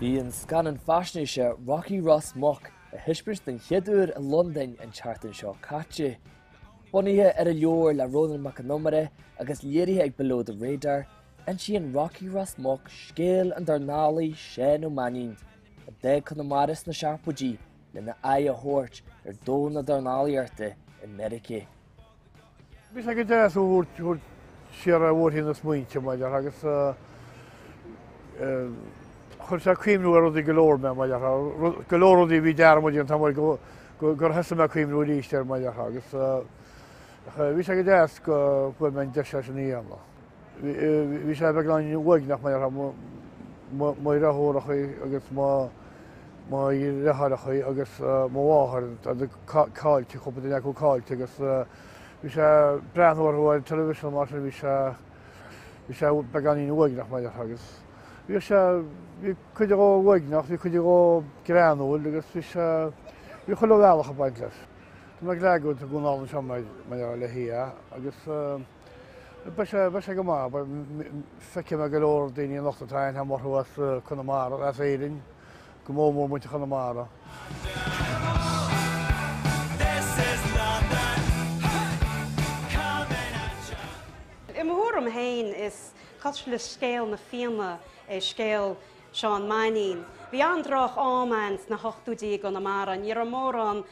Bhí an scanan faisnéise Rocky Ross Mock a hispris den cheadúr a London an chartan seo caite. Bunaithe ar a leor le Ronan McNamara agus léirithe ag below the radar, an sin Rocky Ross Mock scéal an darnálaí sé nó manín, a dé Conamaras na Seampóidí le na a thuirt ar dó na darnálaíarta in Merice. Bhí sé go deas úr siar a bhór hí na smuointe maidir agus chuir sé cuimnú ar rudí golóir me maidir golóirí bhí dear muidir an tamil gur heasa me cuimnú ríiste ar maidir agus bhí sé go deas go bhfuil me de sé ní amla. Bhí sé beagán bhaig nach maidir má rathóracha agus má í rétharacha agus má bháthir a cáilte chupa duine go cáilte agus bhí sé breanúirhil televísion mar bhí sé beganí bhaig nach maidir agus. Bhí chuidir ó bhaig nach bhí chuidir ó gréanúil agus bhí chuile bhealacha baint leis. Tá me leú a gúnálan se maidir le hí agus be sé go má feice me golóir daoine nachtatáin ha marthúas Conamara as éidirn go mór muinte Conamara. I mhuam hain is cos le scéal na fianna scéal Seán Manín. Bhí androch ámans na hochtúdí Conamara, ní ar mór an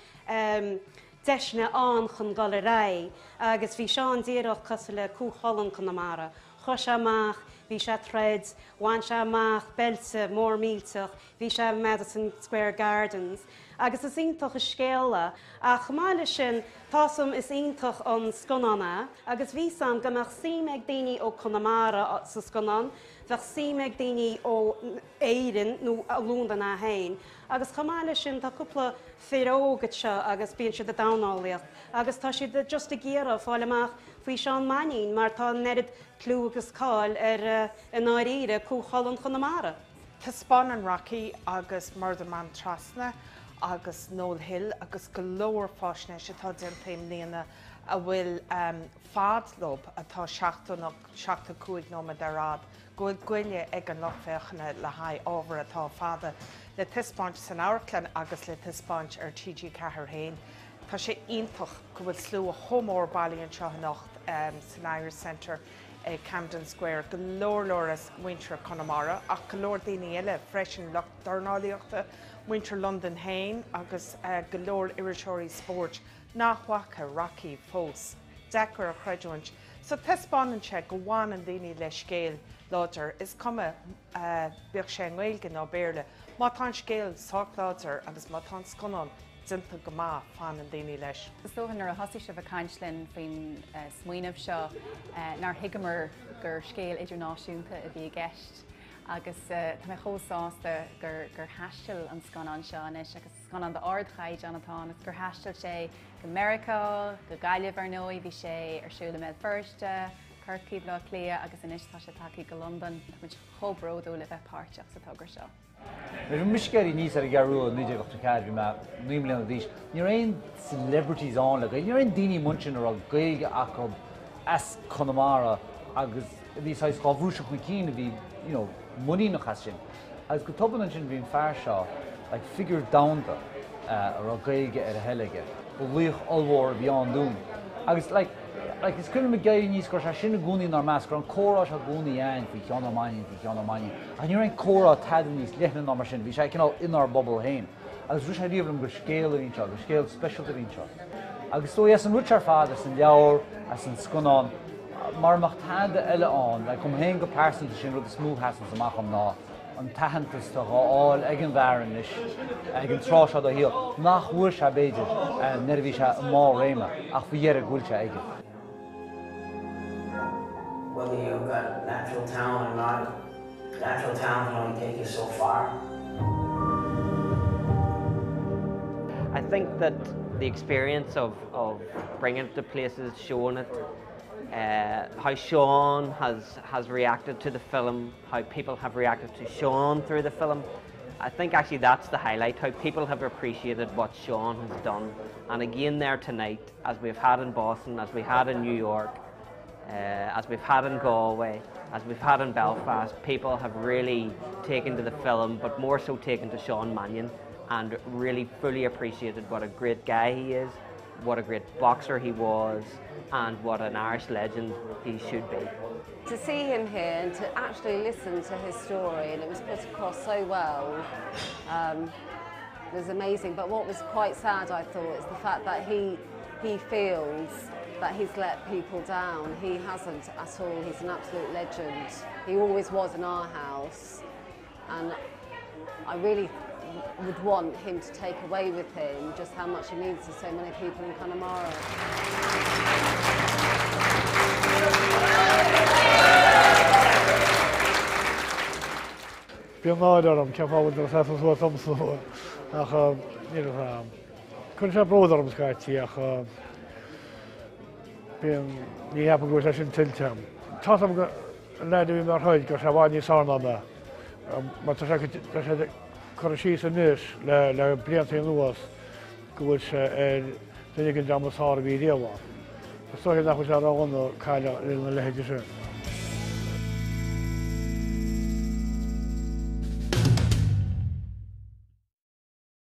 deisna an chun galeré, agus bhí Seán díadach cos le cúchalan Conamara. Chos amach, bhí sé thread, bhain sé amach, belsa, mór mílteach, bhí sé Madison Square Gardens. Agus is ionintach a scéala, a chamáile sin tásam is ionintach an sconanna, agus bhí sam gomach símeag daoine ó Conamara sa sconan, bheith símeag daoine ó éireann nó a lúnda na hain. Agus chamáile sin tá cúpla férógad seo agus bíonn siad a dánálaíocht, agus tá siad just a géara fáil amach faoi Seán Manín, mar tá nerid clú agus cáil ar an áiríre cúchalan Conamara. Tá spáin an Rocky agus Murderman Trasna agus Noel Hill agus go leor fáisnéise tá déan taim líana a bhfuil fadlob atá 75 nóma de rád gofuil gcuile ag an lochféochanna le haidh ábhar atá fada le tispáint san áirclann agus le tispáint ar TG Cahir Hain. Tá sé ionintach go bhfuil slú a thomór bailíonn seo nacht san Irish Centre Camden Square go leorlas Winter Conamara ach go leor daoine eile freisin le darnálaíochta Winter London Hain agus go leor iriseoirí sport nachhacha Rocky fós decar a chreideoint. So tespáin se go bháin an daoine le scéal láidir is cuma beag sé nghilge ná béirle má tá scéal sácláidir agus má tá sconán dinta go má fan an daoine leis. Sohan ar a hasí se bh caiinslinn faoin smaoinmh seo nar higamar gur scéal idirnáisiúnta a bhí gceist agus tá mé chósáasta gur heistil an scanán seo is agus scanán de ardchaid anatá is gur heistil sé go America, go gaiileh ar nói bhí sé arsúla méid firste, Kirky le clia agus inis tá sé takeí go London muid chobródú le bheith páirteach sa tugur seo. Miscéirí níos ar garú níidir ceadú me nuimlíonna dhís. Ní aon celebrities an le ní aon daoine munsin ar a gaige acu as Conamara agus dhís áis chábhrúiseach na cína bhí muí nach chas sin. Agus go toban sin bhíon fear seo ag figure downta ar a gaige ar a heilige, go bhuaich allmhór bhí an dún. Agus is cruinne me gaiir níos gur se sinna gúnaí nar meas gur an córá se gúnaí ein bhí cheanamainin. A ní an córá taidir níos leithna ná mar sin, bhí sé cinál inar bobbal hain. Agus rúis sé riomhlamm gur scéal a seo, gur scéal specialta seo. Agus tó as an rutear fád as an leabhar as an sconán mar machtáda eile an, le chum hain go persanta sin rud a smooth hasan amach am ná. An tahantas tá áil ag an bhearan is ag an trá seo a híal nach bhuair se béidir nervhí se má réime ach bhí dhéar a gúil se aige. Whether you've got natural talent or not, natural talent can only take you so far. I think that the experience of bringing it to places, showing it, how Seán has reacted to the film, how people have reacted to Seán through the film. I think actually that's the highlight, how people have appreciated what Seán has done. And again there tonight, as we've had in Boston, as we had in New York, as we've had in Galway, as we've had in Belfast. People have really taken to the film, but more so taken to Sean Mannion, and really fully appreciated what a great guy he is, what a great boxer he was, and what an Irish legend he should be. To see him here and to actually listen to his story, and it was put across so well, was amazing. But what was quite sad, I thought, is the fact that he feels that he's let people down. He hasn't at all. He's an absolute legend. He always was in our house, and I really would want him to take away with him just how much he means to so many people in Connemara. Bíon náidirm ceapábhaid ar sasú tomsú ach chun sé bródarm scaití ach bíon ní heappa go leis an tilteam. Tásam go leidir bhí mar chuid go se bhaid ní sána me, mar tá sé chur síos a núis le blianta nuas go bhfuil sé duine go deamásáir bhí réamháin. Tá soigh nach chu sé rána caiile na leitheide sin.